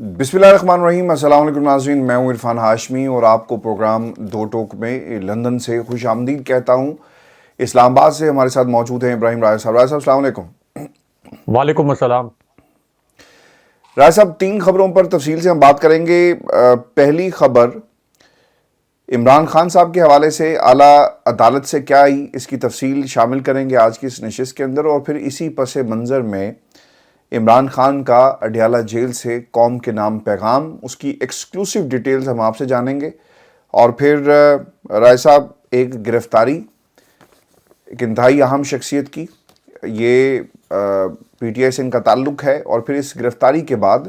بسم اللہ الرحمن الرحیم۔ السلام علیکم ناظرین، میں ہوں عرفان ہاشمی اور آپ کو پروگرام دو ٹوک میں لندن سے خوش آمدید کہتا ہوں۔ اسلام آباد سے ہمارے ساتھ موجود ہیں ابراہیم رائے صاحب۔ رائے صاحب السلام علیکم۔ وعلیکم السلام۔ رائے صاحب، تین خبروں پر تفصیل سے ہم بات کریں گے۔ پہلی خبر عمران خان صاحب کے حوالے سے اعلیٰ عدالت سے کیا آئی، اس کی تفصیل شامل کریں گے آج کی اس نشست کے اندر، اور پھر اسی پس منظر میں عمران خان کا اڈیالہ جیل سے قوم کے نام پیغام، اس کی ایکسکلوسیو ڈیٹیلز ہم آپ سے جانیں گے۔ اور پھر رائے صاحب، ایک گرفتاری ایک انتہائی اہم شخصیت کی، یہ پی ٹی آئی سے ان کا تعلق ہے، اور پھر اس گرفتاری کے بعد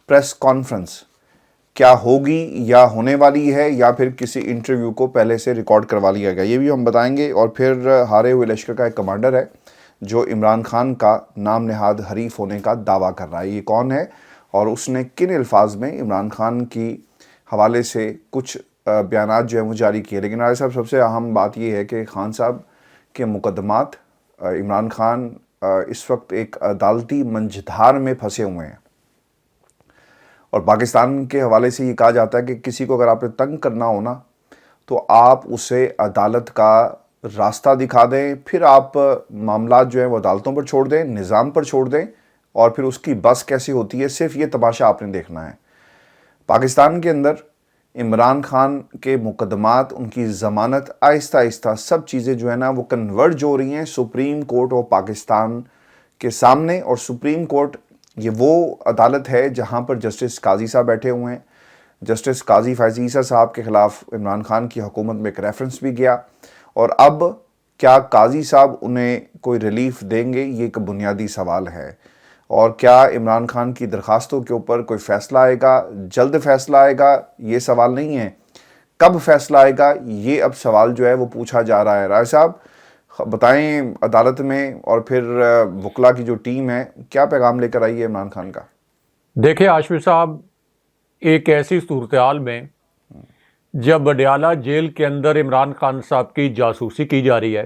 پریس کانفرنس کیا ہوگی یا ہونے والی ہے، یا پھر کسی انٹرویو کو پہلے سے ریکارڈ کروا لیا گیا، یہ بھی ہم بتائیں گے۔ اور پھر ہارے ہوئے لشکر کا ایک کمانڈر ہے جو عمران خان کا نام نہاد حریف ہونے کا دعویٰ کر رہا ہے، یہ کون ہے اور اس نے کن الفاظ میں عمران خان کی حوالے سے کچھ بیانات جو ہیں وہ جاری کیے۔ لیکن رائے صاحب، سب سے اہم بات یہ ہے کہ خان صاحب کے مقدمات، عمران خان اس وقت ایک عدالتی منجھدار میں پھنسے ہوئے ہیں، اور پاکستان کے حوالے سے یہ کہا جاتا ہے کہ کسی کو اگر آپ نے تنگ کرنا ہو نا تو آپ اسے عدالت کا راستہ دکھا دیں، پھر آپ معاملات جو ہیں وہ عدالتوں پر چھوڑ دیں، نظام پر چھوڑ دیں، اور پھر اس کی بس کیسی ہوتی ہے، صرف یہ تماشا آپ نے دیکھنا ہے۔ پاکستان کے اندر عمران خان کے مقدمات، ان کی ضمانت، آہستہ آہستہ سب چیزیں جو ہیں نا وہ کنورج ہو رہی ہیں سپریم کورٹ آف پاکستان کے سامنے، اور سپریم کورٹ یہ وہ عدالت ہے جہاں پر جسٹس قاضی صاحب بیٹھے ہوئے ہیں۔ جسٹس قاضی فیض عیسیٰ صاحب کے خلاف عمران خان کی حکومت میں ایک ریفرنس بھی گیا، اور اب کیا قاضی صاحب انہیں کوئی ریلیف دیں گے، یہ ایک بنیادی سوال ہے۔ اور کیا عمران خان کی درخواستوں کے اوپر کوئی فیصلہ آئے گا، جلد فیصلہ آئے گا، یہ سوال نہیں ہے، کب فیصلہ آئے گا، یہ اب سوال جو ہے وہ پوچھا جا رہا ہے۔ رائے صاحب بتائیں، عدالت میں اور پھر وکلا کی جو ٹیم ہے کیا پیغام لے کر آئی ہے عمران خان کا؟ دیکھیں ہاشمی صاحب، ایک ایسی صورتحال میں جب اڈیالہ جیل کے اندر عمران خان صاحب کی جاسوسی کی جا رہی ہے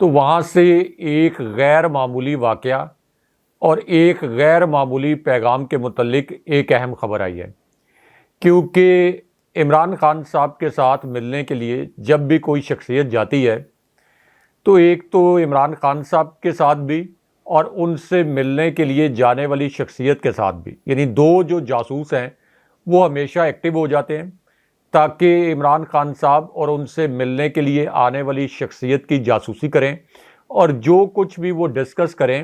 تو وہاں سے ایک غیر معمولی واقعہ اور ایک غیر معمولی پیغام کے متعلق ایک اہم خبر آئی ہے، کیونکہ عمران خان صاحب کے ساتھ ملنے کے لیے جب بھی کوئی شخصیت جاتی ہے تو ایک تو عمران خان صاحب کے ساتھ بھی اور ان سے ملنے کے لیے جانے والی شخصیت کے ساتھ بھی، یعنی دو جو جاسوس ہیں وہ ہمیشہ ایکٹیو ہو جاتے ہیں تاکہ عمران خان صاحب اور ان سے ملنے کے لیے آنے والی شخصیت کی جاسوسی کریں، اور جو کچھ بھی وہ ڈسکس کریں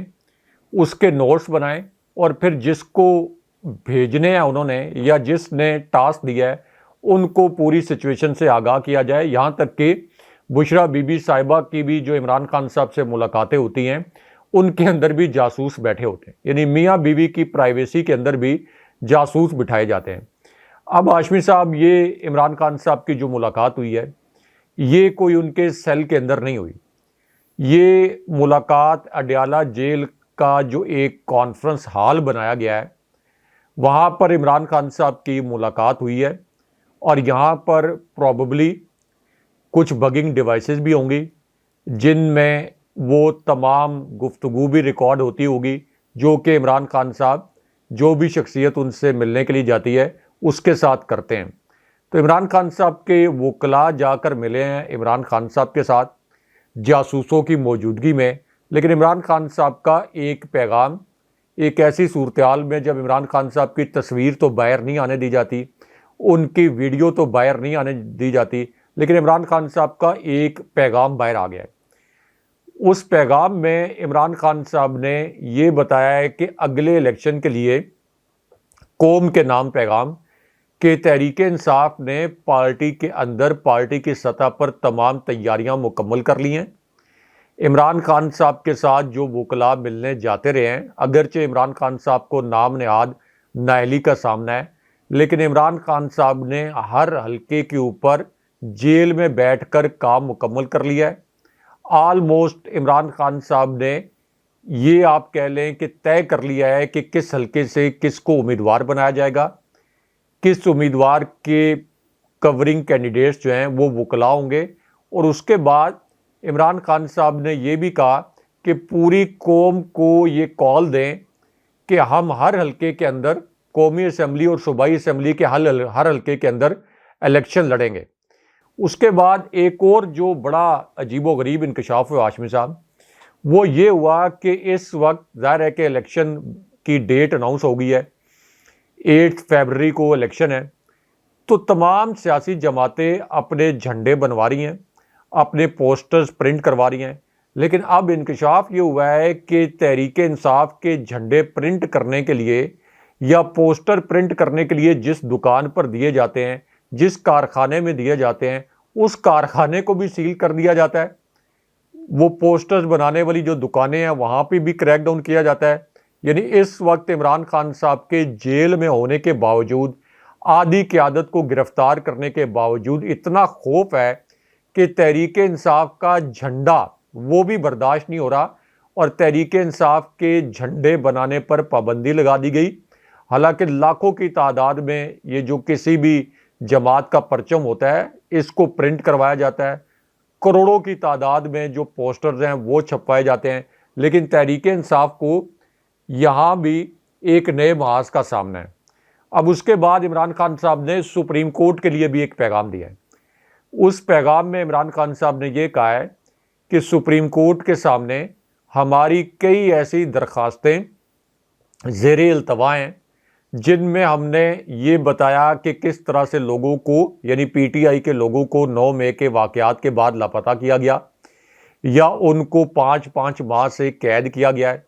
اس کے نوٹس بنائیں، اور پھر جس کو بھیجنے ہیں انہوں نے یا جس نے ٹاسک دیا ہے ان کو پوری سچویشن سے آگاہ کیا جائے۔ یہاں تک کہ بشرا بی بی صاحبہ کی بھی جو عمران خان صاحب سے ملاقاتیں ہوتی ہیں ان کے اندر بھی جاسوس بیٹھے ہوتے ہیں، یعنی میاں بیوی کی پرائیویسی کے اندر بھی جاسوس بٹھائے جاتے ہیں۔ اب ہاشمی صاحب، یہ عمران خان صاحب کی جو ملاقات ہوئی ہے یہ کوئی ان کے سیل کے اندر نہیں ہوئی، یہ ملاقات اڈیالہ جیل کا جو ایک کانفرنس ہال بنایا گیا ہے وہاں پر عمران خان صاحب کی ملاقات ہوئی ہے، اور یہاں پر پروبیبلی کچھ بگنگ ڈیوائسز بھی ہوں گی جن میں وہ تمام گفتگو بھی ریکارڈ ہوتی ہوگی جو کہ عمران خان صاحب جو بھی شخصیت ان سے ملنے کے لیے جاتی ہے اس کے ساتھ کرتے ہیں۔ تو عمران خان صاحب کے وکلاء جا کر ملے ہیں عمران خان صاحب کے ساتھ جاسوسوں کی موجودگی میں، لیکن عمران خان صاحب کا ایک پیغام ایک ایسی صورتحال میں جب عمران خان صاحب کی تصویر تو باہر نہیں آنے دی جاتی، ان کی ویڈیو تو باہر نہیں آنے دی جاتی، لیکن عمران خان صاحب کا ایک پیغام باہر آ گیا ہے۔ اس پیغام میں عمران خان صاحب نے یہ بتایا ہے کہ اگلے الیکشن کے لیے قوم کے نام پیغام کہ تحریک انصاف نے پارٹی کے اندر پارٹی کی سطح پر تمام تیاریاں مکمل کر لی ہیں۔ عمران خان صاحب کے ساتھ جو وکلاء ملنے جاتے رہے ہیں، اگرچہ عمران خان صاحب کو نام نہاد نااہلی کا سامنا ہے، لیکن عمران خان صاحب نے ہر حلقے کے اوپر جیل میں بیٹھ کر کام مکمل کر لیا ہے۔ آلموسٹ عمران خان صاحب نے یہ آپ کہہ لیں کہ طے کر لیا ہے کہ کس حلقے سے کس کو امیدوار بنایا جائے گا، کس امیدوار کے کورنگ کینڈیڈیٹس جو ہیں وہ وکلاء ہوں گے، اور اس کے بعد عمران خان صاحب نے یہ بھی کہا کہ پوری قوم کو یہ کال دیں کہ ہم ہر حلقے کے اندر قومی اسمبلی اور صوبائی اسمبلی کے ہر حلقے کے اندر الیکشن لڑیں گے۔ اس کے بعد ایک اور جو بڑا عجیب و غریب انکشاف ہوا ہاشمی صاحب، وہ یہ ہوا کہ اس وقت ظاہر ہے کہ الیکشن کی ڈیٹ اناؤنس ہو گئی ہے، 8 فیبرری کو الیکشن ہے، تو تمام سیاسی جماعتیں اپنے جھنڈے بنوا رہی ہیں، اپنے پوسٹرز پرنٹ کروا رہی ہیں، لیکن اب انکشاف یہ ہوا ہے کہ تحریک انصاف کے جھنڈے پرنٹ کرنے کے لیے یا پوسٹر پرنٹ کرنے کے لیے جس دکان پر دیے جاتے ہیں، جس کارخانے میں دیے جاتے ہیں، اس کارخانے کو بھی سیل کر دیا جاتا ہے۔ وہ پوسٹرز بنانے والی جو دکانیں ہیں وہاں پہ بھی کریک ڈاؤن کیا جاتا ہے۔ یعنی اس وقت عمران خان صاحب کے جیل میں ہونے کے باوجود، آدھی قیادت کو گرفتار کرنے کے باوجود اتنا خوف ہے کہ تحریک انصاف کا جھنڈا وہ بھی برداشت نہیں ہو رہا، اور تحریک انصاف کے جھنڈے بنانے پر پابندی لگا دی گئی۔ حالانکہ لاکھوں کی تعداد میں یہ جو کسی بھی جماعت کا پرچم ہوتا ہے اس کو پرنٹ کروایا جاتا ہے، کروڑوں کی تعداد میں جو پوسٹرز ہیں وہ چھپوائے جاتے ہیں، لیکن تحریک انصاف کو یہاں بھی ایک نئے محاذ کا سامنا ہے۔ اب اس کے بعد عمران خان صاحب نے سپریم کورٹ کے لیے بھی ایک پیغام دیا ہے۔ اس پیغام میں عمران خان صاحب نے یہ کہا ہے کہ سپریم کورٹ کے سامنے ہماری کئی ایسی درخواستیں زیر التوا ہیں جن میں ہم نے یہ بتایا کہ کس طرح سے لوگوں کو، یعنی پی ٹی آئی کے لوگوں کو 9 مئی کے واقعات کے بعد لاپتہ کیا گیا یا ان کو 5 ماہ سے قید کیا گیا ہے۔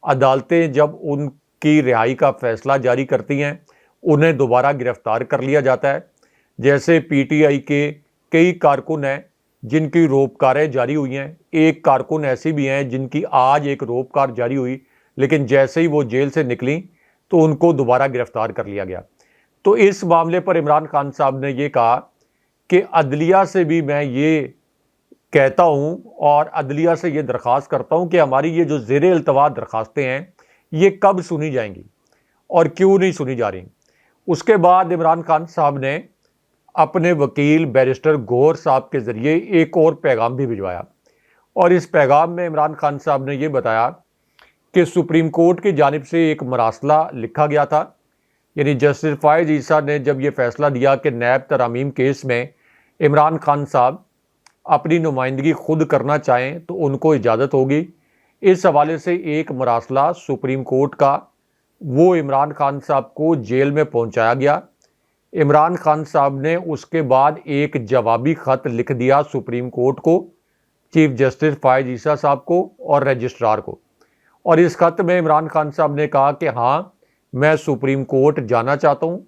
عدالتیں جب ان کی رہائی کا فیصلہ جاری کرتی ہیں انہیں دوبارہ گرفتار کر لیا جاتا ہے۔ جیسے پی ٹی آئی کے کئی کارکن ہیں جن کی روپکاریں جاری ہوئی ہیں، ایک کارکن ایسی بھی ہیں جن کی آج ایک روپکار جاری ہوئی، لیکن جیسے ہی وہ جیل سے نکلیں تو ان کو دوبارہ گرفتار کر لیا گیا۔ تو اس معاملے پر عمران خان صاحب نے یہ کہا کہ عدلیہ سے بھی میں یہ کہتا ہوں اور عدلیہ سے یہ درخواست کرتا ہوں کہ ہماری یہ جو زیر التوا درخواستیں ہیں یہ کب سنی جائیں گی اور کیوں نہیں سنی جا رہی۔ اس کے بعد عمران خان صاحب نے اپنے وکیل بیرسٹر گوہر صاحب کے ذریعے ایک اور پیغام بھی بھجوایا، اور اس پیغام میں عمران خان صاحب نے یہ بتایا کہ سپریم کورٹ کی جانب سے ایک مراسلہ لکھا گیا تھا، یعنی جسٹس فائز عیسیٰ نے جب یہ فیصلہ دیا کہ نیب ترامیم کیس میں عمران خان صاحب اپنی نمائندگی خود کرنا چاہیں تو ان کو اجازت ہوگی۔ اس حوالے سے ایک مراسلہ سپریم کورٹ کا وہ عمران خان صاحب کو جیل میں پہنچایا گیا۔ عمران خان صاحب نے اس کے بعد ایک جوابی خط لکھ دیا سپریم کورٹ کو، چیف جسٹس فائز عیسیٰ صاحب کو اور رجسٹرار کو، اور اس خط میں عمران خان صاحب نے کہا کہ ہاں میں سپریم کورٹ جانا چاہتا ہوں،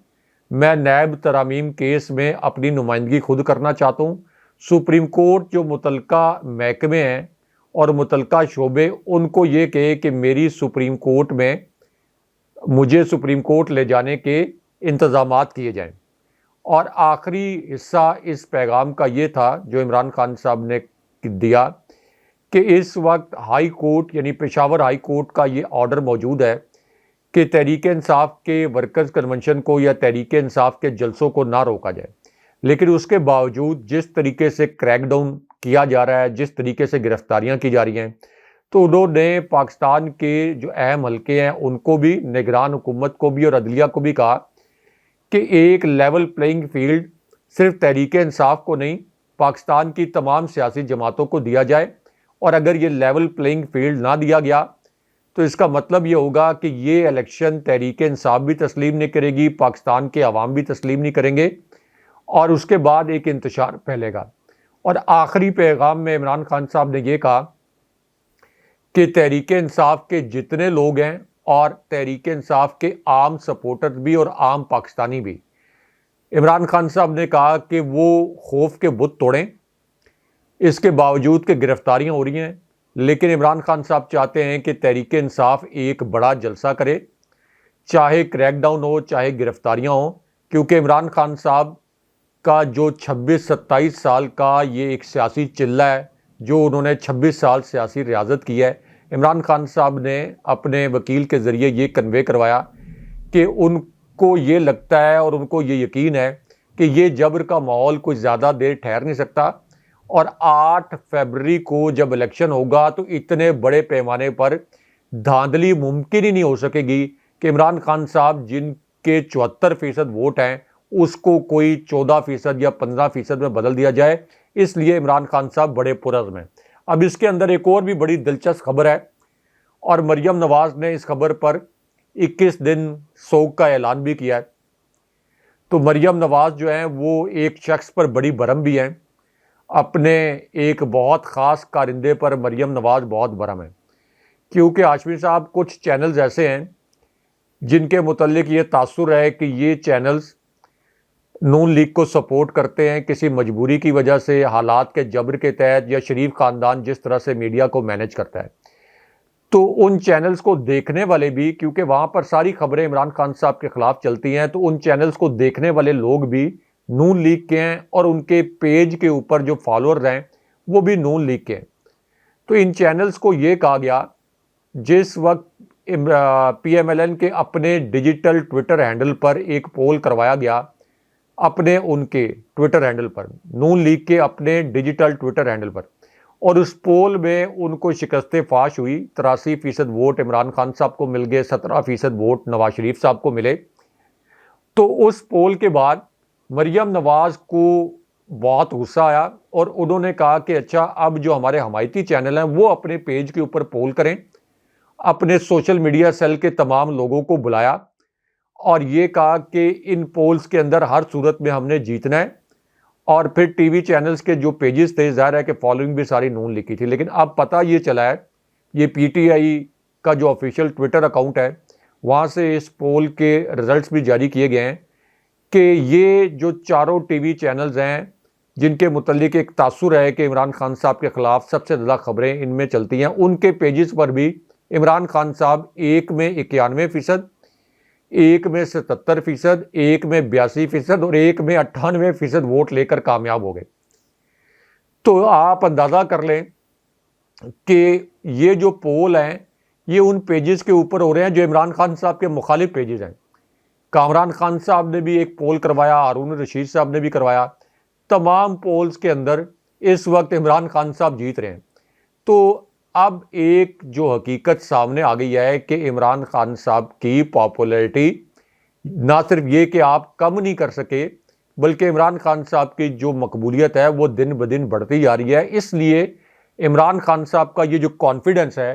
میں نیب ترامیم کیس میں اپنی نمائندگی خود کرنا چاہتا ہوں۔ سپریم کورٹ جو متعلقہ محکمے ہیں اور متعلقہ شعبے ان کو یہ کہے کہ میری سپریم کورٹ میں مجھے سپریم کورٹ لے جانے کے انتظامات کیے جائیں۔ اور آخری حصہ اس پیغام کا یہ تھا جو عمران خان صاحب نے دیا کہ اس وقت ہائی کورٹ یعنی پشاور ہائی کورٹ کا یہ آرڈر موجود ہے کہ تحریک انصاف کے ورکرز کنونشن کو یا تحریک انصاف کے جلسوں کو نہ روکا جائے، لیکن اس کے باوجود جس طریقے سے کریک ڈاؤن کیا جا رہا ہے، جس طریقے سے گرفتاریاں کی جا رہی ہیں، تو انہوں نے پاکستان کے جو اہم حلقے ہیں ان کو بھی، نگران حکومت کو بھی اور عدلیہ کو بھی کہا کہ ایک لیول پلینگ فیلڈ صرف تحریک انصاف کو نہیں، پاکستان کی تمام سیاسی جماعتوں کو دیا جائے، اور اگر یہ لیول پلینگ فیلڈ نہ دیا گیا تو اس کا مطلب یہ ہوگا کہ یہ الیکشن تحریک انصاف بھی تسلیم نہیں کرے گی، پاکستان کے عوام بھی تسلیم نہیں کریں گے، اور اس کے بعد ایک انتشار پھیلے گا۔ اور آخری پیغام میں عمران خان صاحب نے یہ کہا کہ تحریک انصاف کے جتنے لوگ ہیں اور تحریک انصاف کے عام سپورٹر بھی اور عام پاکستانی بھی، عمران خان صاحب نے کہا کہ وہ خوف کے بت توڑیں۔ اس کے باوجود کہ گرفتاریاں ہو رہی ہیں، لیکن عمران خان صاحب چاہتے ہیں کہ تحریک انصاف ایک بڑا جلسہ کرے، چاہے کریک ڈاؤن ہو چاہے گرفتاریاں ہوں، کیونکہ عمران خان صاحب کا جو 26-27 سال کا یہ ایک سیاسی چلہ ہے، جو انہوں نے 26 سال سیاسی ریاضت کی ہے، عمران خان صاحب نے اپنے وکیل کے ذریعے یہ کنوے کروایا کہ ان کو یہ لگتا ہے اور ان کو یہ یقین ہے کہ یہ جبر کا ماحول کوئی زیادہ دیر ٹھہر نہیں سکتا، اور 8 فیبرری کو جب الیکشن ہوگا تو اتنے بڑے پیمانے پر دھاندلی ممکن ہی نہیں ہو سکے گی کہ عمران خان صاحب جن کے 74% ووٹ ہیں اس کو کوئی 14% یا 15% میں بدل دیا جائے، اس لیے عمران خان صاحب بڑے پرعزم ہیں۔ اب اس کے اندر ایک اور بھی بڑی دلچسپ خبر ہے، اور مریم نواز نے اس خبر پر 21 دن سوگ کا اعلان بھی کیا ہے۔ تو مریم نواز جو ہیں وہ ایک شخص پر بڑی برہم بھی ہیں، اپنے ایک بہت خاص کارندے پر مریم نواز بہت برہم ہیں، کیونکہ ہاشمی صاحب کچھ چینلز ایسے ہیں جن کے متعلق یہ تاثر ہے کہ یہ چینلز نون لیگ کو سپورٹ کرتے ہیں کسی مجبوری کی وجہ سے، حالات کے جبر کے تحت، یا شریف خاندان جس طرح سے میڈیا کو مینج کرتا ہے۔ تو ان چینلز کو دیکھنے والے بھی، کیونکہ وہاں پر ساری خبریں عمران خان صاحب کے خلاف چلتی ہیں، تو ان چینلز کو دیکھنے والے لوگ بھی نون لیگ کے ہیں، اور ان کے پیج کے اوپر جو فالوورز ہیں وہ بھی نون لیگ کے ہیں۔ تو ان چینلز کو یہ کہا گیا، جس وقت پی ایم ایل این کے اپنے ڈیجیٹل ٹویٹر ہینڈل پر ایک پول کروایا گیا، اپنے ان کے ٹویٹر ہینڈل پر، نون لیگ کے اپنے ڈیجیٹل ٹویٹر ہینڈل پر، اور اس پول میں ان کو شکست فاش ہوئی۔ 83% ووٹ عمران خان صاحب کو مل گئے، 17% ووٹ نواز شریف صاحب کو ملے۔ تو اس پول کے بعد مریم نواز کو بہت غصہ آیا، اور انہوں نے کہا کہ اچھا، اب جو ہمارے حمایتی چینل ہیں وہ اپنے پیج کے اوپر پول کریں، اپنے سوشل میڈیا سیل کے تمام لوگوں کو بلایا، اور یہ کہا کہ ان پولز کے اندر ہر صورت میں ہم نے جیتنا ہے۔ اور پھر ٹی وی چینلز کے جو پیجز تھے، ظاہر ہے کہ فالوئنگ بھی ساری نون لیگ کی تھی، لیکن اب پتہ یہ چلا ہے، یہ پی ٹی آئی کا جو آفیشیل ٹویٹر اکاؤنٹ ہے وہاں سے اس پول کے رزلٹس بھی جاری کیے گئے ہیں، کہ یہ جو چاروں ٹی وی چینلز ہیں جن کے متعلق ایک تاثر ہے کہ عمران خان صاحب کے خلاف سب سے زیادہ خبریں ان میں چلتی ہیں، ان کے پیجز پر بھی عمران خان صاحب ایک میں 91%، ایک میں 77%، ایک میں 82%، اور ایک میں 98% ووٹ لے کر کامیاب ہو گئے۔ تو آپ اندازہ کر لیں کہ یہ جو پول ہیں یہ ان پیجز کے اوپر ہو رہے ہیں جو عمران خان صاحب کے مخالف پیجز ہیں۔ کامران خان صاحب نے بھی ایک پول کروایا، ہارون رشید صاحب نے بھی کروایا، تمام پولز کے اندر اس وقت عمران خان صاحب جیت رہے ہیں۔ تو اب ایک جو حقیقت سامنے آ گئی ہے کہ عمران خان صاحب کی پاپولیرٹی نہ صرف یہ کہ آپ کم نہیں کر سکے، بلکہ عمران خان صاحب کی جو مقبولیت ہے وہ دن بدن بڑھتی جا رہی ہے۔ اس لیے عمران خان صاحب کا یہ جو کانفیڈنس ہے،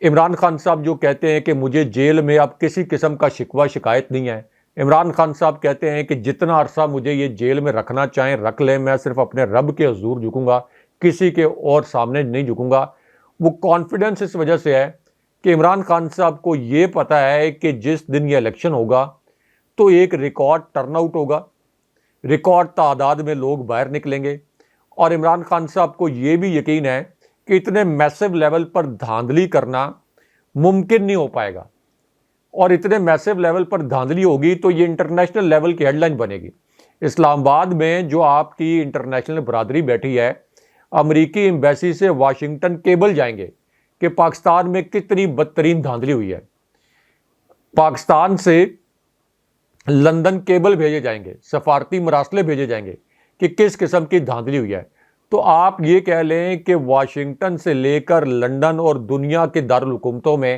عمران خان صاحب جو کہتے ہیں کہ مجھے جیل میں اب کسی قسم کا شکوہ شکایت نہیں ہے، عمران خان صاحب کہتے ہیں کہ جتنا عرصہ مجھے یہ جیل میں رکھنا چاہیں رکھ لیں، میں صرف اپنے رب کے حضور جھکوں گا، کسی کے اور سامنے نہیں جھکوں گا۔ وہ کانفیڈنس اس وجہ سے ہے کہ عمران خان صاحب کو یہ پتہ ہے کہ جس دن یہ الیکشن ہوگا تو ایک ریکارڈ ٹرن آؤٹ ہوگا، ریکارڈ تعداد میں لوگ باہر نکلیں گے، اور عمران خان صاحب کو یہ بھی یقین ہے کہ اتنے میسو لیول پر دھاندلی کرنا ممکن نہیں ہو پائے گا، اور اتنے میسو لیول پر دھاندلی ہوگی تو یہ انٹرنیشنل لیول کی ہیڈ لائن بنے گی۔ اسلام آباد میں جو آپ کی انٹرنیشنل برادری بیٹھی ہے، امریکی ایمبیسی سے واشنگٹن کیبل جائیں گے کہ پاکستان میں کتنی بدترین دھاندلی ہوئی ہے، پاکستان سے لندن کیبل بھیجے جائیں گے، سفارتی مراسلے بھیجے جائیں گے کہ کس قسم کی دھاندلی ہوئی ہے۔ تو آپ یہ کہہ لیں کہ واشنگٹن سے لے کر لندن اور دنیا کے دارالحکومتوں میں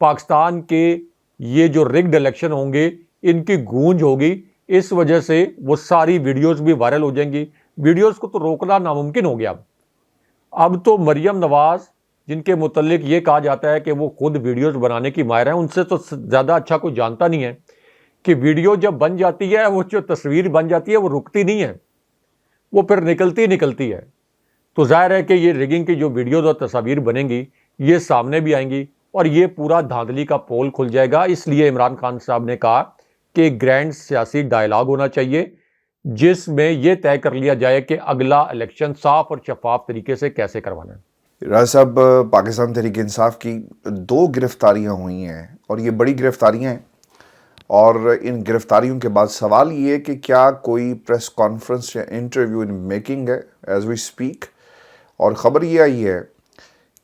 پاکستان کے یہ جو رگڈ الیکشن ہوں گے ان کی گونج ہوگی، اس وجہ سے وہ ساری ویڈیوز بھی وائرل ہو جائیں گی۔ ویڈیوز کو تو روکنا ناممکن ہو گیا۔ اب تو مریم نواز، جن کے متعلق یہ کہا جاتا ہے کہ وہ خود ویڈیوز بنانے کی ماہر ہیں، ان سے تو زیادہ اچھا کوئی جانتا نہیں ہے کہ ویڈیو جب بن جاتی ہے، وہ جو تصویر بن جاتی ہے وہ رکتی نہیں ہے، وہ پھر نکلتی ہے۔ تو ظاہر ہے کہ یہ ریگنگ کی جو ویڈیوز اور تصاویر بنیں گی یہ سامنے بھی آئیں گی، اور یہ پورا دھاندلی کا پول کھل جائے گا۔ اس لیے عمران خان صاحب نے کہا کہ ایک گرینڈ سیاسی ڈائلاگ ہونا چاہیے جس میں یہ طے کر لیا جائے کہ اگلا الیکشن صاف اور شفاف طریقے سے کیسے کروانا ہے۔ راز صاحب، پاکستان تحریک انصاف کی 2 گرفتاریاں ہوئی ہیں، اور یہ بڑی گرفتاریاں ہیں، اور ان گرفتاریوں کے بعد سوال یہ ہے کہ کیا کوئی پریس کانفرنس یا انٹرویو ان میکنگ ہے ایز وی اسپیک؟ اور خبر یہ آئی ہے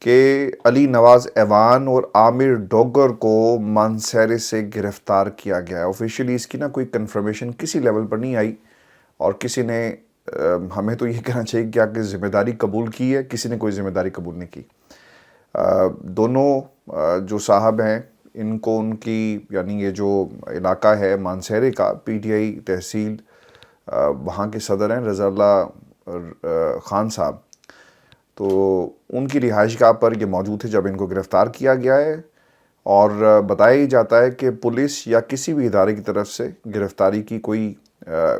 کہ علی نواز ایوان اور عامر ڈوگر کو مانسہرے سے گرفتار کیا گیا ہے۔ آفیشیلی اس کی کوئی کنفرمیشن کسی لیول پر نہیں آئی، اور کسی نے ہمیں تو یہ کہنا چاہیے کیا کہ ذمہ داری قبول کی ہے، کسی نے کوئی ذمہ داری قبول نہیں کی۔ دونوں جو صاحب ہیں ان کو ان کی یعنی یہ جو علاقہ ہے مانسہرے کا پی ٹی آئی تحصیل وہاں کے صدر ہیں رضا اللہ خان صاحب، تو ان کی رہائش گاہ پر یہ موجود تھے جب ان کو گرفتار کیا گیا ہے، اور بتایا ہی جاتا ہے کہ پولیس یا کسی بھی ادارے کی طرف سے گرفتاری کی کوئی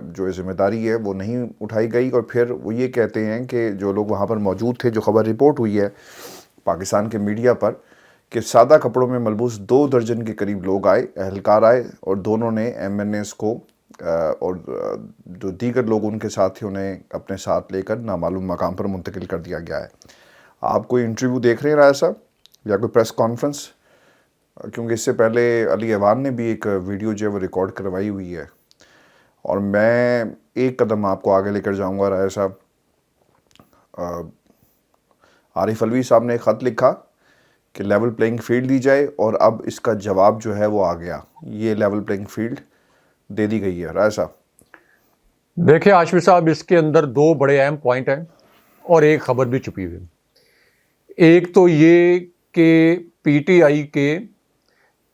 جو ذمہ داری ہے وہ نہیں اٹھائی گئی، اور پھر وہ یہ کہتے ہیں کہ جو لوگ وہاں پر موجود تھے، جو خبر رپورٹ ہوئی ہے پاکستان کے میڈیا پر، کہ سادہ کپڑوں میں ملبوس 2 درجن کے قریب لوگ آئے، اہلکار آئے، اور دونوں نے ایم این ایس کو اور جو دیگر لوگ ان کے ساتھ تھے انہیں اپنے ساتھ لے کر نامعلوم مقام پر منتقل کر دیا گیا ہے۔ آپ کوئی انٹرویو دیکھ رہے ہیں راجہ صاحب یا کوئی پریس کانفرنس؟ کیونکہ اس سے پہلے علی ایوان نے بھی ایک ویڈیو جو ہے وہ ریکارڈ کروائی ہوئی ہے، اور میں ایک قدم آپ کو آگے لے کر جاؤں گا راجہ صاحب۔ عارف علوی صاحب نے ایک خط لکھا کہ لیول پلینگ فیلڈ دی جائے، اور اب اس کا جواب جو ہے وہ آ گیا، یہ لیول پلینگ فیلڈ دے دی گئی ہے۔ راجہ صاحب دیکھیں ہاشمی صاحب، اس کے اندر 2 بڑے اہم پوائنٹ ہیں اور ایک خبر بھی چھپی ہوئی ہے۔ ایک تو یہ کہ پی ٹی آئی کے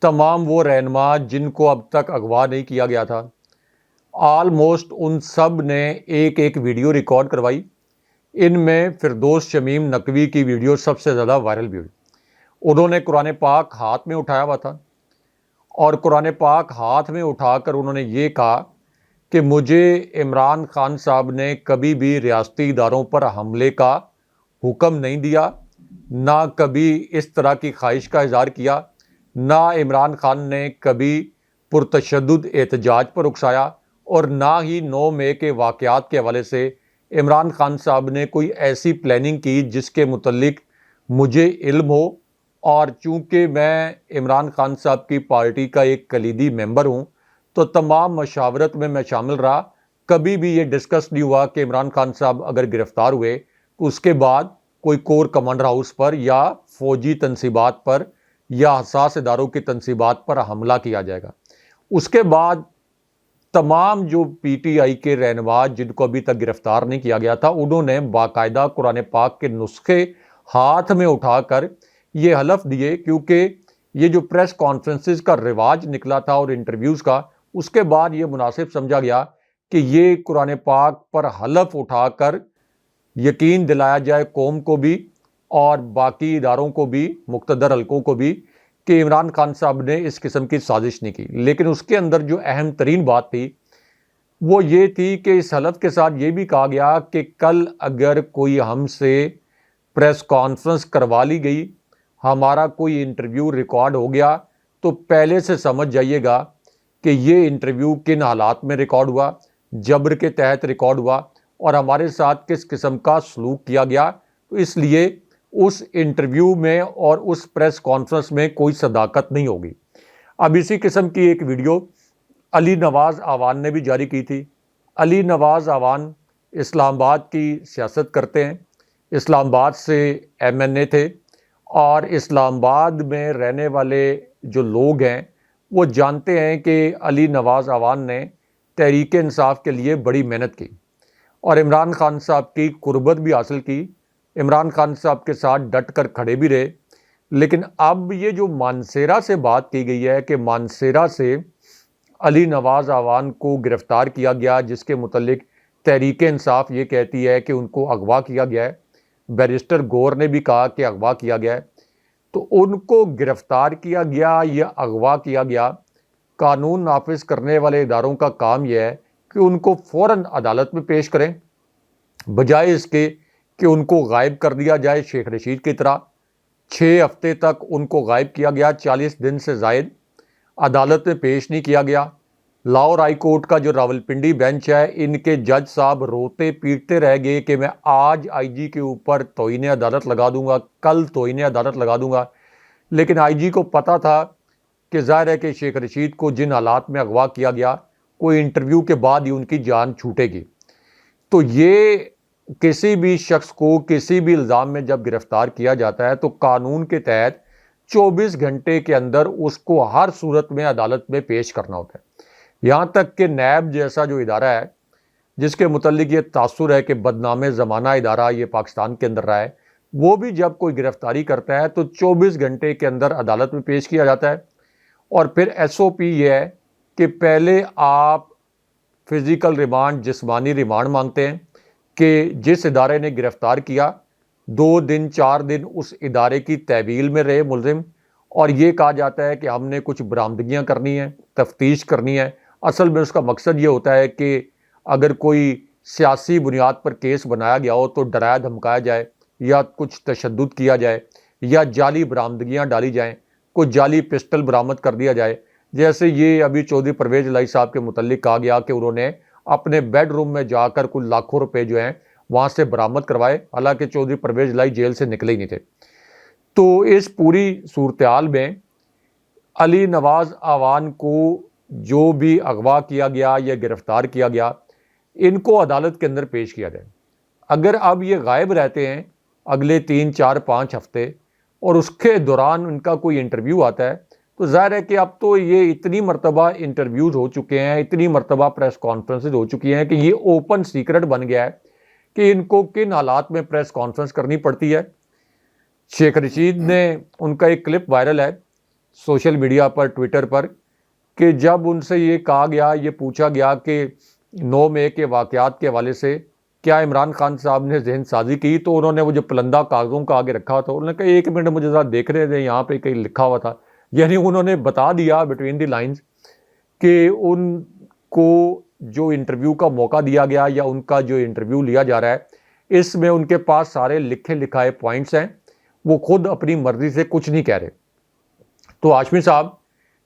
تمام وہ رہنما جن کو اب تک اغوا نہیں کیا گیا تھا، آلموسٹ ان سب نے ایک ویڈیو ریکارڈ کروائی۔ ان میں فردوس شمیم نقوی کی ویڈیو سب سے زیادہ وائرل بھی ہوئی۔ انہوں نے قرآن پاک ہاتھ میں اٹھایا ہوا تھا، اور قرآن پاک ہاتھ میں اٹھا کر انہوں نے یہ کہا کہ مجھے عمران خان صاحب نے کبھی بھی ریاستی اداروں پر حملے کا حکم نہیں دیا، نہ کبھی اس طرح کی خواہش کا اظہار کیا، نہ عمران خان نے کبھی پرتشدد احتجاج پر اکسایا، اور نہ ہی 9 مئی کے واقعات کے حوالے سے عمران خان صاحب نے کوئی ایسی پلاننگ کی جس کے متعلق مجھے علم ہو۔ اور چونکہ میں عمران خان صاحب کی پارٹی کا ایک کلیدی ممبر ہوں تو تمام مشاورت میں شامل رہا، کبھی بھی یہ ڈسکس نہیں ہوا کہ عمران خان صاحب اگر گرفتار ہوئے تو اس کے بعد کوئی کور کمانڈر ہاؤس پر یا فوجی تنصیبات پر یا حساس اداروں کی تنصیبات پر حملہ کیا جائے گا۔ اس کے بعد تمام جو پی ٹی آئی کے رہنما جن کو ابھی تک گرفتار نہیں کیا گیا تھا، انہوں نے باقاعدہ قرآن پاک کے نسخے ہاتھ میں اٹھا کر یہ حلف دیے، کیونکہ یہ جو پریس کانفرنسز کا رواج نکلا تھا اور انٹرویوز کا، اس کے بعد یہ مناسب سمجھا گیا کہ یہ قرآن پاک پر حلف اٹھا کر یقین دلایا جائے قوم کو بھی اور باقی اداروں کو بھی، مقتدر حلقوں کو بھی، کہ عمران خان صاحب نے اس قسم کی سازش نہیں کی۔ لیکن اس کے اندر جو اہم ترین بات تھی وہ یہ تھی کہ اس حلف کے ساتھ یہ بھی کہا گیا کہ کل اگر کوئی ہم سے پریس کانفرنس کروا لی گئی، ہمارا کوئی انٹرویو ریکارڈ ہو گیا، تو پہلے سے سمجھ جائیے گا کہ یہ انٹرویو کن حالات میں ریکارڈ ہوا، جبر کے تحت ریکارڈ ہوا، اور ہمارے ساتھ کس قسم کا سلوک کیا گیا۔ تو اس لیے اس انٹرویو میں اور اس پریس کانفرنس میں کوئی صداقت نہیں ہوگی۔ اب اسی قسم کی ایک ویڈیو علی نواز آوان نے بھی جاری کی تھی۔ علی نواز آوان اسلام آباد کی سیاست کرتے ہیں، اسلام آباد سے ایم این اے تھے، اور اسلام آباد میں رہنے والے جو لوگ ہیں وہ جانتے ہیں کہ علی نواز آوان نے تحریک انصاف کے لیے بڑی محنت کی اور عمران خان صاحب کی قربت بھی حاصل کی، عمران خان صاحب کے ساتھ ڈٹ کر کھڑے بھی رہے۔ لیکن اب یہ جو مانسہرہ سے بات کی گئی ہے کہ مانسہرہ سے علی نواز آوان کو گرفتار کیا گیا، جس کے متعلق تحریک انصاف یہ کہتی ہے کہ ان کو اغوا کیا گیا ہے، بیرسٹر گور نے بھی کہا کہ اغوا کیا گیا ہے، تو ان کو گرفتار کیا گیا یا اغوا کیا گیا، قانون نافذ کرنے والے اداروں کا کام یہ ہے کہ ان کو فوراً عدالت میں پیش کریں، بجائے اس کے کہ ان کو غائب کر دیا جائے شیخ رشید کی طرح۔ 6 ہفتے تک ان کو غائب کیا گیا، 40 دن سے زائد عدالت میں پیش نہیں کیا گیا۔ لاہور ہائی کورٹ کا جو راولپنڈی بینچ ہے، ان کے جج صاحب روتے پیٹتے رہ گئے کہ میں آج آئی جی کے اوپر توہین عدالت لگا دوں گا، کل توہین عدالت لگا دوں گا۔ لیکن آئی جی کو پتہ تھا کہ ظاہر ہے کہ شیخ رشید کو جن حالات میں اغوا کیا گیا، کوئی انٹرویو کے بعد ہی ان کی جان چھوٹے گی۔ تو یہ کسی بھی شخص کو کسی بھی الزام میں جب گرفتار کیا جاتا ہے تو قانون کے تحت 24 گھنٹے کے اندر اس کو ہر صورت میں عدالت میں پیش کرنا ہوتا ہے۔ یہاں تک کہ نیب جیسا جو ادارہ ہے، جس کے متعلق یہ تاثر ہے کہ بدنام زمانہ ادارہ یہ پاکستان کے اندر رہا ہے، وہ بھی جب کوئی گرفتاری کرتا ہے تو 24 گھنٹے کے اندر عدالت میں پیش کیا جاتا ہے۔ اور پھر ایس او پی یہ ہے کہ پہلے آپ فزیکل ریمانڈ، جسمانی ریمانڈ مانگتے ہیں کہ جس ادارے نے گرفتار کیا 2 دن 4 دن اس ادارے کی تحویل میں رہے ملزم، اور یہ کہا جاتا ہے کہ ہم نے کچھ برآمدگیاں کرنی ہیں، تفتیش کرنی ہے۔ اصل میں اس کا مقصد یہ ہوتا ہے کہ اگر کوئی سیاسی بنیاد پر کیس بنایا گیا ہو تو ڈرایا دھمکایا جائے، یا کچھ تشدد کیا جائے، یا جعلی برآمدگیاں ڈالی جائیں، کوئی جعلی پسٹل برآمد کر دیا جائے۔ جیسے یہ ابھی چودھری پرویز الہی صاحب کے متعلق کہا گیا کہ انہوں نے اپنے بیڈ روم میں جا کر کچھ لاکھوں روپے جو ہیں وہاں سے برآمد کروائے، حالانکہ چودھری پرویز الہی جیل سے نکلے ہی نہیں تھے۔ تو اس پوری صورتحال میں علی نواز اعوان کو جو بھی اغوا کیا گیا یا گرفتار کیا گیا، ان کو عدالت کے اندر پیش کیا جائے۔ اگر اب یہ غائب رہتے ہیں اگلے 3 4 5 ہفتے اور اس کے دوران ان کا کوئی انٹرویو آتا ہے، تو ظاہر ہے کہ اب تو یہ اتنی مرتبہ انٹرویوز ہو چکے ہیں، اتنی مرتبہ پریس کانفرنسز ہو چکی ہیں کہ یہ اوپن سیکرٹ بن گیا ہے کہ ان کو کن حالات میں پریس کانفرنس کرنی پڑتی ہے۔ شیخ رشید نے ان کا ایک کلپ وائرل ہے سوشل میڈیا پر، ٹویٹر پر، کہ جب ان سے یہ کہا گیا، یہ پوچھا گیا کہ 9 مئی کے واقعات کے حوالے سے کیا عمران خان صاحب نے ذہن سازی کی، تو انہوں نے وہ جو پلندہ کاغذوں کا آگے رکھا تھا، انہوں نے کہا 1 منٹ مجھے ذرا دیکھنے دیں، یہاں پہ کہیں لکھا ہوا تھا۔ یعنی انہوں نے بتا دیا بٹوین دی لائنز کہ ان کو جو انٹرویو کا موقع دیا گیا یا ان کا جو انٹرویو لیا جا رہا ہے، اس میں ان کے پاس سارے لکھے لکھائے پوائنٹس ہیں، وہ خود اپنی مرضی سے کچھ نہیں کہہ رہے۔ تو ہاشمی صاحب،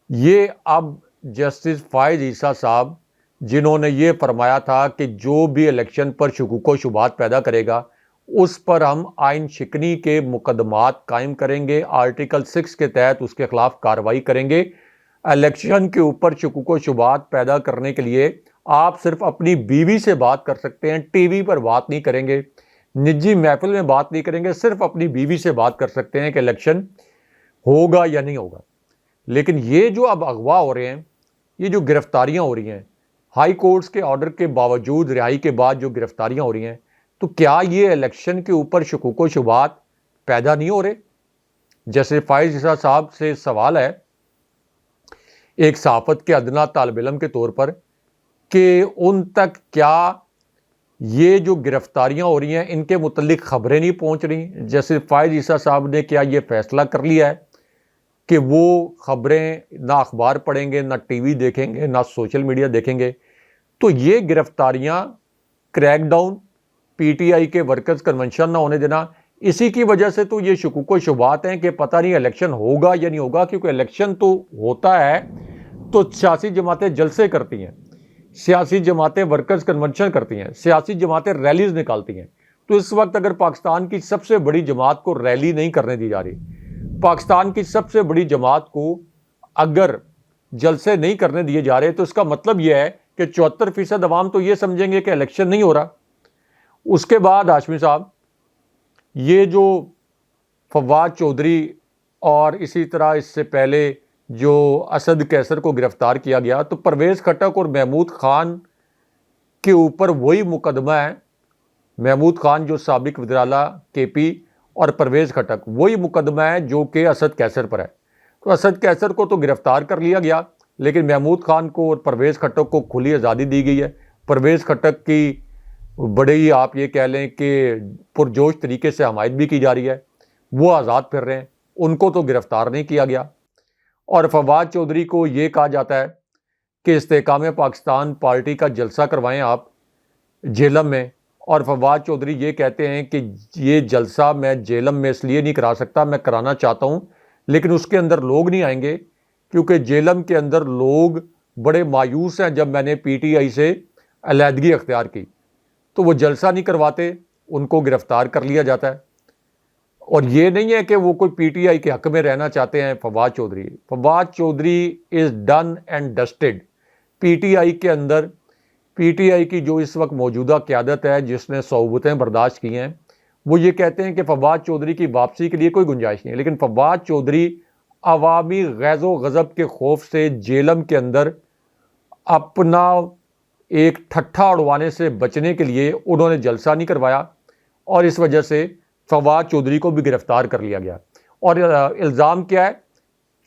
یہ اب جسٹس فائز عیسیٰ صاحب جنہوں نے یہ فرمایا تھا کہ جو بھی الیکشن پر شکوک و شبہات پیدا کرے گا اس پر ہم آئین شکنی کے مقدمات قائم کریں گے، آرٹیکل 6 کے تحت اس کے خلاف کارروائی کریں گے۔ الیکشن کے اوپر شکوک و شبہات پیدا کرنے کے لیے آپ صرف اپنی بیوی سے بات کر سکتے ہیں، ٹی وی پر بات نہیں کریں گے، نجی محفل میں بات نہیں کریں گے، صرف اپنی بیوی سے بات کر سکتے ہیں کہ الیکشن ہوگا یا نہیں ہوگا۔ لیکن یہ جو اب اغوا ہو رہے ہیں، یہ جو گرفتاریاں ہو رہی ہیں، ہائی کورٹس کے آرڈر کے باوجود رہائی کے بعد جو گرفتاریاں ہو رہی ہیں، تو کیا یہ الیکشن کے اوپر شکوک و شبہات پیدا نہیں ہو رہے؟ جیسے فائز عیسیٰ صاحب سے سوال ہے ایک صحافت کے ادنا طالب علم کے طور پر کہ ان تک کیا یہ جو گرفتاریاں ہو رہی ہیں ان کے متعلق خبریں نہیں پہنچ رہی؟ جیسے فائز عیسیٰ صاحب نے کیا یہ فیصلہ کر لیا ہے کہ وہ خبریں نہ اخبار پڑھیں گے، نہ ٹی وی دیکھیں گے، نہ سوشل میڈیا دیکھیں گے؟ تو یہ گرفتاریاں، کریک ڈاؤن، پی ٹی آئی کے ورکرز کنونشن نہ ہونے دینا، اسی کی وجہ سے تو یہ شکوک و شبہات ہیں کہ پتہ نہیں الیکشن ہوگا یا نہیں ہوگا، کیونکہ الیکشن تو ہوتا ہے تو سیاسی جماعتیں جلسے کرتی ہیں، سیاسی جماعتیں ورکرز کنونشن کرتی ہیں، سیاسی جماعتیں ریلیز نکالتی ہیں۔ تو اس وقت اگر پاکستان کی سب سے بڑی جماعت کو ریلی نہیں کرنے دی جا رہی، پاکستان کی سب سے بڑی جماعت کو اگر جلسے نہیں کرنے دیے جا رہے، تو اس کا مطلب یہ ہے کہ 74% عوام تو یہ سمجھیں گے کہ الیکشن نہیں ہو رہا۔ اس کے بعد ہاشمی صاحب، یہ جو فواد چودھری اور اسی طرح اس سے پہلے جو اسد کیسر کو گرفتار کیا گیا، تو پرویز خٹک اور محمود خان کے اوپر وہی مقدمہ ہے۔ محمود خان جو سابق وزیر اعلیٰ کے پی، اور پرویز خٹک وہی مقدمہ ہے جو کہ اسد کیسر پر ہے۔ تو اسد کیسر کو تو گرفتار کر لیا گیا، لیکن محمود خان کو اور پرویز خٹک کو کھلی آزادی دی گئی ہے۔ پرویز خٹک کی بڑے ہی آپ یہ کہہ لیں کہ پرجوش طریقے سے حمایت بھی کی جا رہی ہے، وہ آزاد پھر رہے ہیں، ان کو تو گرفتار نہیں کیا گیا۔ اور فواد چودھری کو یہ کہا جاتا ہے کہ استحکام پاکستان پارٹی کا جلسہ کروائیں آپ جہلم میں، اور فواد چودھری یہ کہتے ہیں کہ یہ جلسہ میں جہلم میں اس لیے نہیں کرا سکتا، میں کرانا چاہتا ہوں لیکن اس کے اندر لوگ نہیں آئیں گے، کیونکہ جہلم کے اندر لوگ بڑے مایوس ہیں جب میں نے پی ٹی آئی سے علیحدگی اختیار کی، تو وہ جلسہ نہیں کرواتے، ان کو گرفتار کر لیا جاتا ہے۔ اور یہ نہیں ہے کہ وہ کوئی پی ٹی آئی کے حق میں رہنا چاہتے ہیں Fawad Chaudhry. Fawad Chaudhry is done and dusted. P T I کے اندر، پی ٹی آئی کی جو اس وقت موجودہ قیادت ہے جس نے صعوبتیں برداشت کی ہیں، وہ یہ کہتے ہیں کہ فواد چودھری کی واپسی کے لیے کوئی گنجائش نہیں ہے، لیکن فواد چودھری عوامی غیظ و غضب کے خوف سے جہلم کے اندر اپنا ایک ٹھٹھا اڑوانے سے بچنے کے لیے انہوں نے جلسہ نہیں کروایا، اور اس وجہ سے فواد چودھری کو بھی گرفتار کر لیا گیا۔ اور الزام کیا ہے؟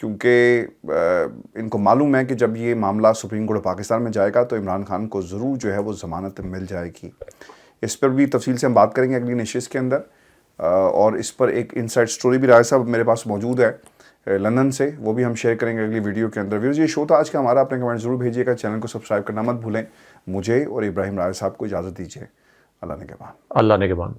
کیونکہ ان کو معلوم ہے کہ جب یہ معاملہ سپریم کورٹ آف پاکستان میں جائے گا تو عمران خان کو ضرور جو ہے وہ ضمانت مل جائے گی. اس پر بھی تفصیل سے ہم بات کریں گے اگلی نشست کے اندر, اور اس پر ایک انسائٹ سٹوری بھی راجہ صاحب میرے پاس موجود ہے لندن سے, وہ بھی ہم شیئر کریں گے اگلی ویڈیو کے اندر. ویوز یہ شو تھا آج کا ہمارا, اپنے کمنٹ ضرور بھیجیے گا, چینل کو سبسکرائب کرنا مت بھولیں. مجھے اور ابراہیم راجہ صاحب کو اجازت دیجیے. اللہ نگہبان. اللہ نگہبان.